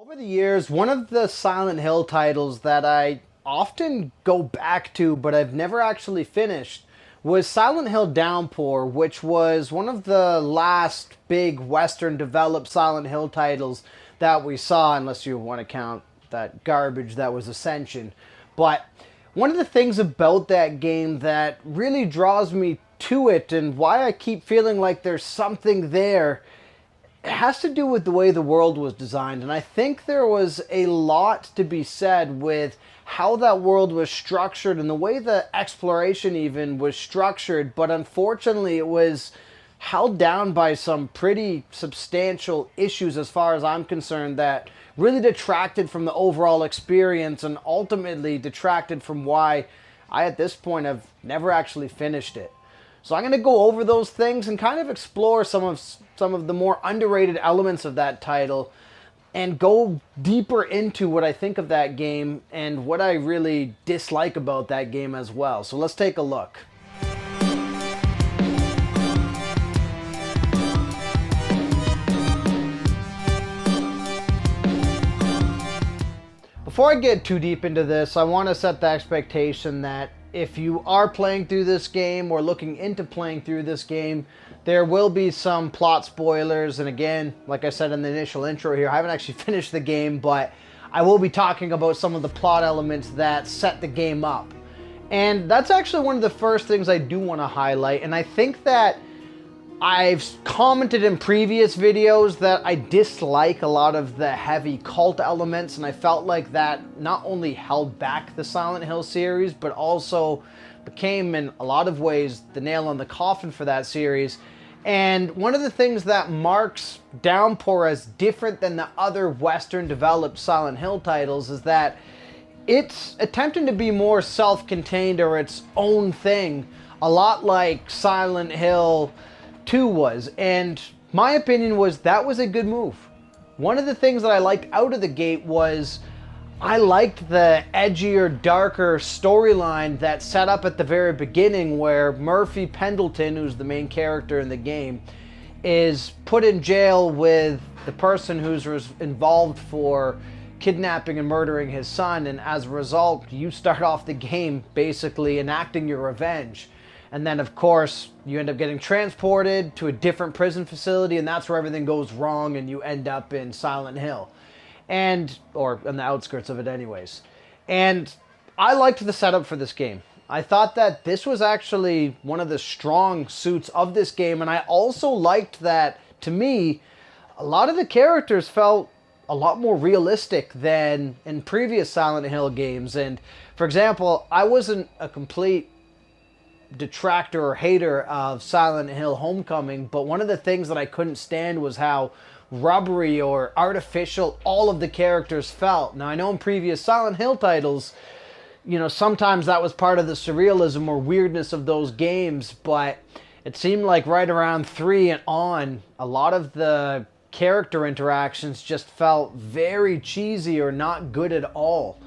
Over the years, one of the Silent Hill titles that I often go back to, but I've never actually finished, was Silent Hill Downpour, which was one of the last big Western developed Silent Hill titles that we saw, unless you want to count that garbage that was Ascension. But one of the things about that game that really draws me to it and why I keep feeling like there's something there, it has to do with the way the world was designed. And I think there was a lot to be said with how that world was structured and the way the exploration even was structured. But unfortunately, it was held down by some pretty substantial issues as far as I'm concerned that really detracted from the overall experience and ultimately detracted from why I, at this point, have never actually finished it. So I'm going to go over those things and kind of explore some of the more underrated elements of that title and go deeper into what I think of that game and what I really dislike about that game as well. So let's take a look. Before I get too deep into this, I want to set the expectation that if you are playing through this game or looking into playing through this game, there will be some plot spoilers. And again, like I said in the initial intro here, I haven't actually finished the game, but I will be talking about some of the plot elements that set the game up. And that's actually one of the first things I do want to highlight. And I think that I've commented in previous videos that I dislike a lot of the heavy cult elements, and I felt like that not only held back the Silent Hill series, but also became, in a lot of ways, the nail on the coffin for that series. And one of the things that marks Downpour as different than the other Western developed Silent Hill titles is that it's attempting to be more self-contained or its own thing, a lot like Silent Hill 2 was, and my opinion was that was a good move. One of the things that I liked out of the gate was I liked the edgier, darker storyline that set up at the very beginning where Murphy Pendleton, who's the main character in the game, is put in jail with the person who's involved for kidnapping and murdering his son, and as a result, you start off the game basically enacting your revenge. And then, of course, you end up getting transported to a different prison facility, and that's where everything goes wrong, and you end up in Silent Hill. Or on the outskirts of it anyways. And I liked the setup for this game. I thought that this was actually one of the strong suits of this game, and I also liked that, to me, a lot of the characters felt a lot more realistic than in previous Silent Hill games. And, for example, I wasn't a complete detractor or hater of Silent Hill Homecoming, but one of the things that I couldn't stand was how rubbery or artificial all of the characters felt. Now, I know in previous Silent Hill titles, sometimes that was part of the surrealism or weirdness of those games, but it seemed like right around 3 and on, a lot of the character interactions just felt very cheesy or not good at all.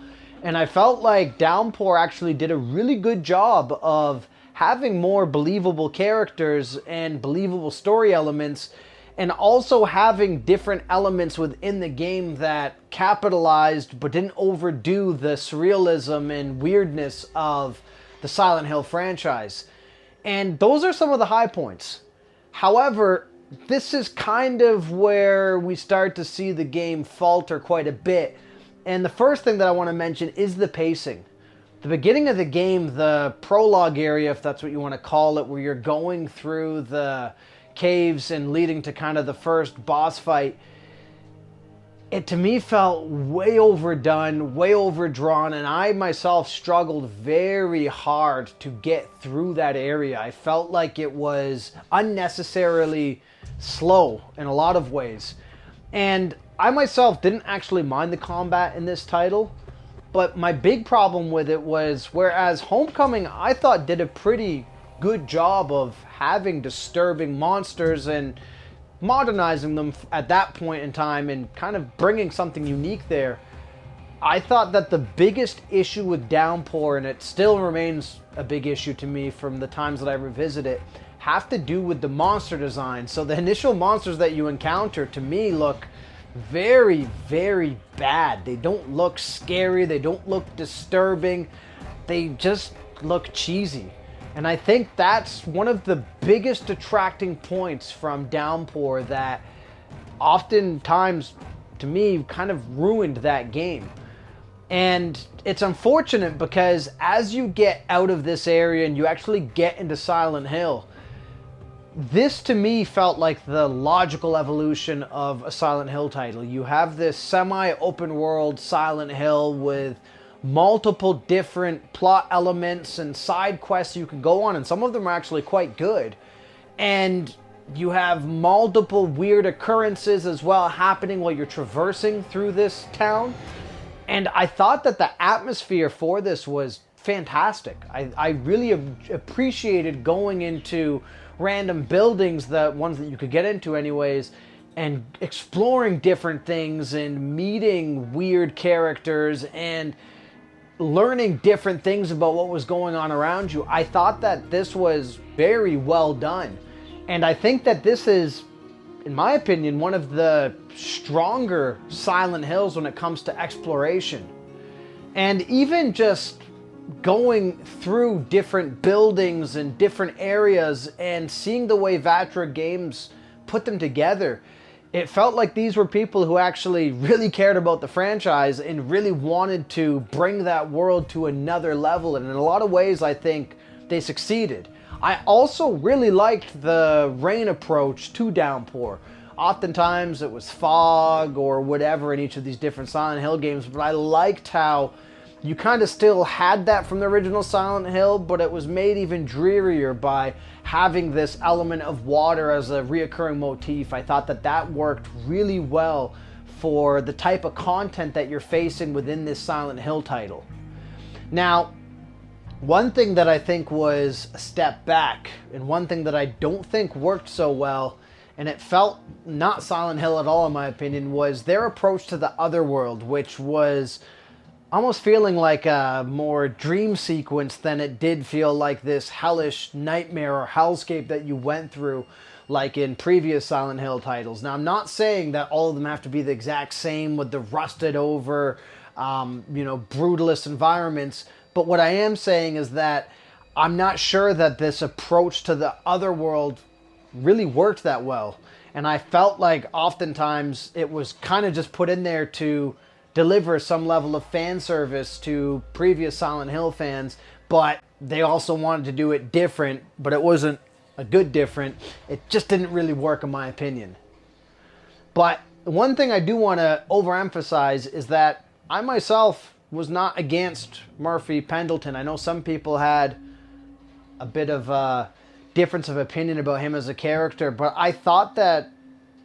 And I felt like Downpour actually did a really good job of having more believable characters and believable story elements, and also having different elements within the game that capitalized but didn't overdo the surrealism and weirdness of the Silent Hill franchise. And those are some of the high points. However, this is kind of where we start to see the game falter quite a bit. And the first thing that I want to mention is the pacing. The beginning of the game, the prologue area, if that's what you want to call it, where you're going through the caves and leading to kind of the first boss fight, it to me felt way overdone, way overdrawn, and I myself struggled very hard to get through that area. I felt like it was unnecessarily slow in a lot of ways. And I myself didn't actually mind the combat in this title. But my big problem with it was, whereas Homecoming I thought did a pretty good job of having disturbing monsters and modernizing them at that point in time and kind of bringing something unique there, I thought that the biggest issue with Downpour, and it still remains a big issue to me from the times that I revisit it, have to do with the monster design. So the initial monsters that you encounter, to me, look very, very bad. They don't look scary. They don't look disturbing. They just look cheesy. And I think that's one of the biggest detracting points from Downpour that oftentimes, to me, kind of ruined that game. And it's unfortunate because as you get out of this area and you actually get into Silent Hill, this to me felt like the logical evolution of a Silent Hill title. You have this semi-open world Silent Hill with multiple different plot elements and side quests you can go on, and some of them are actually quite good. And you have multiple weird occurrences as well happening while you're traversing through this town. And I thought that the atmosphere for this was fantastic. I really appreciated going into random buildings, the ones that you could get into anyways, and exploring different things and meeting weird characters and learning different things about what was going on around you. I thought that this was very well done. And I think that this is, in my opinion, one of the stronger Silent Hills when it comes to exploration. And even just going through different buildings and different areas and seeing the way Vatra Games put them together, it felt like these were people who actually really cared about the franchise and really wanted to bring that world to another level. And in a lot of ways, I think they succeeded. I also really liked the rain approach to Downpour. Oftentimes it was fog or whatever in each of these different Silent Hill games, but I liked how you kind of still had that from the original Silent Hill, but it was made even drearier by having this element of water as a reoccurring motif. I thought that that worked really well for the type of content that you're facing within this Silent Hill title. Now, one thing that I think was a step back, and one thing that I don't think worked so well, and it felt not Silent Hill at all in my opinion, was their approach to the Otherworld, which was almost feeling like a more dream sequence than it did feel like this hellish nightmare or hellscape that you went through like in previous Silent Hill titles. Now, I'm not saying that all of them have to be the exact same with the rusted over, brutalist environments, but what I am saying is that I'm not sure that this approach to the Otherworld really worked that well. And I felt like oftentimes it was kind of just put in there to deliver some level of fan service to previous Silent Hill fans, but they also wanted to do it different, but it wasn't a good different. It just didn't really work in my opinion. But one thing I do want to overemphasize is that I myself was not against Murphy Pendleton. I know some people had a bit of a difference of opinion about him as a character, but I thought that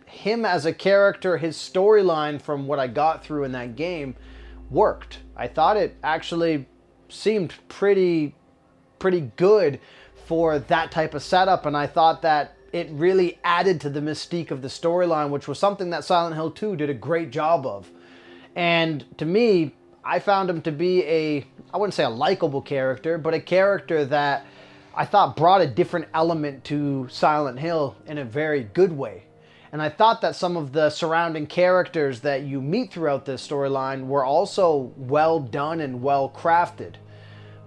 him as a character, his storyline from what I got through in that game worked. I thought it actually seemed pretty good for that type of setup, and I thought that it really added to the mystique of the storyline, which was something that Silent Hill 2 did a great job of. And to me, I found him to be I wouldn't say a likable character, but a character that I thought brought a different element to Silent Hill in a very good way. And I thought that some of the surrounding characters that you meet throughout this storyline were also well done and well crafted.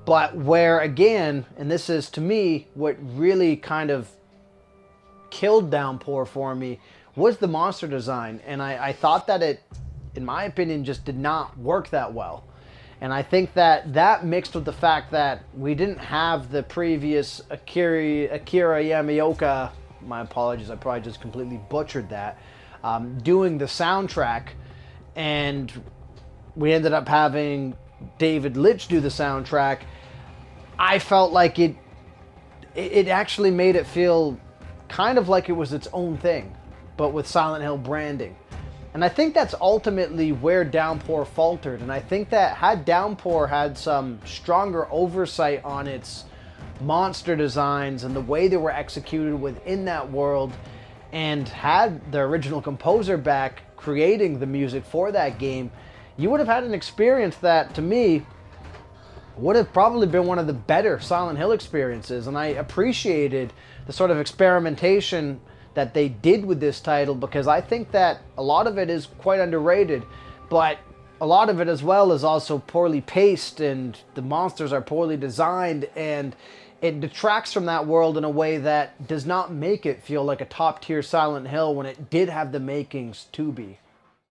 But where, again, and this is to me what really kind of killed Downpour for me, was the monster design. And I thought that it, in my opinion, just did not work that well. And I think that mixed with the fact that we didn't have the previous Akira Yamaoka, my apologies, I probably just completely butchered that, doing the soundtrack, and we ended up having David Litch do the soundtrack. I felt like it actually made it feel kind of like it was its own thing, but with Silent Hill branding. And I think that's ultimately where Downpour faltered. And I think that had Downpour had some stronger oversight on its monster designs and the way they were executed within that world, and had the original composer back creating the music for that game, you would have had an experience that, to me, would have probably been one of the better Silent Hill experiences. And I appreciated the sort of experimentation that they did with this title, because I think that a lot of it is quite underrated, but a lot of it as well is also poorly paced, and the monsters are poorly designed, and it detracts from that world in a way that does not make it feel like a top-tier Silent Hill when it did have the makings to be.